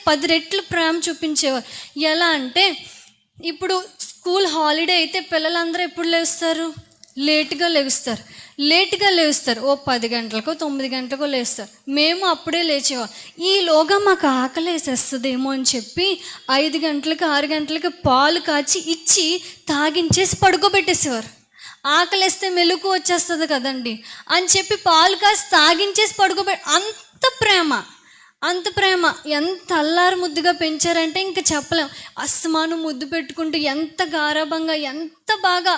10 రెట్లు ప్రేమ చూపించేవారు. ఎలా అంటే ఇప్పుడు స్కూల్ హాలిడే అయితే పిల్లలందరూ ఎప్పుడు లేస్తారు? లేట్గా లేస్తారు. ఓ 10 గంటలకో 9 గంటలకో లేస్తారు. మేము అప్పుడే లేచేవాళ్ళం. ఈలోగా మాకు ఆకలి వేసేస్తుందేమో అని చెప్పి 5 గంటలకి 6 గంటలకి పాలు కాచి ఇచ్చి తాగించేసి పడుకోబెట్టేసేవారు. ఆకలిస్తే మెలుకు వచ్చేస్తుంది కదండి అని చెప్పి పాలు కాసి తాగించేసి అంత ప్రేమ ఎంత అల్లారు ముద్దుగా పెంచారంటే ఇంకా చెప్పలేం. అస్తమాను ముద్దు పెట్టుకుంటూ ఎంత గారాబంగా ఎంత బాగా.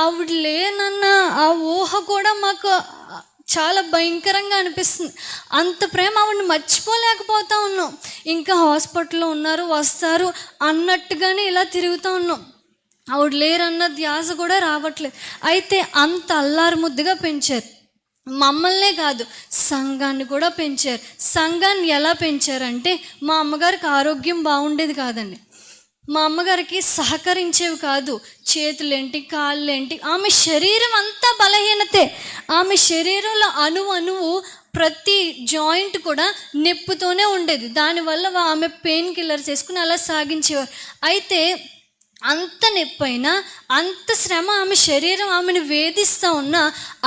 ఆవిడ లేనన్న ఆ ఊహ కూడా మాకు చాలా భయంకరంగా అనిపిస్తుంది. అంత ప్రేమ, ఆవిడని మర్చిపోలేకపోతా ఉన్నాం. ఇంకా హాస్పిటల్లో ఉన్నారు వస్తారు అన్నట్టుగానే ఇలా తిరుగుతూ ఉన్నాం. ఆవిడ లేరన్న ధ్యాస కూడా రావట్లేదు. అయితే అంత అల్లారు ముద్దుగా పెంచారు. మమ్మల్నే కాదు, సంఘాన్ని కూడా పెంచారు. సంఘాన్ని ఎలా పెంచారంటే, మా అమ్మగారికి ఆరోగ్యం బాగుండేది కాదండి. మా అమ్మగారికి సహకరించేవి కాదు. చేతులేంటి కాళ్ళేంటి, ఆమె శరీరం అంతా బలహీనతే. ఆమె శరీరంలో అణువు ప్రతి జాయింట్ కూడా నొప్పుతోనే ఉండేది. దానివల్ల ఆమె పెయిన్ కిల్లర్స్ వేసుకుని అలా సాగించేవారు. అయితే అంత నొప్పైనా, అంత శ్రమ, ఆమె శరీరం ఆమెను వేధిస్తూ ఉన్నా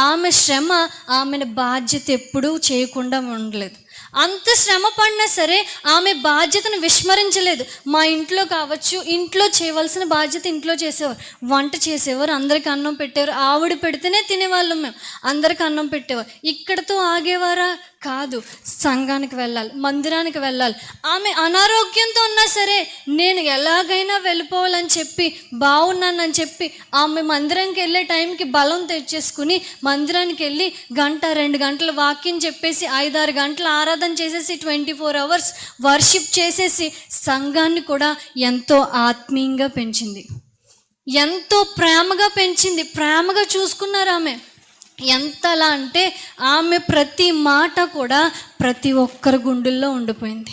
ఆమె శ్రమ, ఆమెను బాధ్యత ఎప్పుడూ చేయకుండా ఉండలేదు. అంత శ్రమ పడినా సరే ఆమె బాధ్యతను విస్మరించలేదు. మా ఇంట్లో కావచ్చు, ఇంట్లో చేయవలసిన బాధ్యత ఇంట్లో చేసేవారు. వంట చేసేవారు, అందరికి అన్నం పెట్టేవారు. ఆవిడ పెడితేనే తినేవాళ్ళం మేము. అందరికి అన్నం పెట్టేవారు. ఇక్కడతో ఆగేవారా? కాదు. సంఘానికి వెళ్ళాలి, మందిరానికి వెళ్ళాలి. ఆమె అనారోగ్యంతో ఉన్నా సరే నేను ఎలాగైనా వెళ్ళిపోవాలని చెప్పి, బాగున్నానని చెప్పి ఆమె మందిరానికి వెళ్ళే టైంకి బలం తెచ్చేసుకుని మందిరానికి వెళ్ళి 1-2 గంటలు వాక్యం చెప్పేసి 5-6 గంటలు ఆరాధన చేసేసి 24 hours వర్షిప్ చేసేసి సంఘాన్ని కూడా ఎంతో ఆత్మీయంగా పెంచింది, ఎంతో ప్రేమగా పెంచింది. ప్రేమగా చూసుకున్నారు ఆమె. ఎంతలా అంటే ఆమె ప్రతి మాట కూడా ప్రతి ఒక్కరి గుండెల్లో ఉండిపోయింది.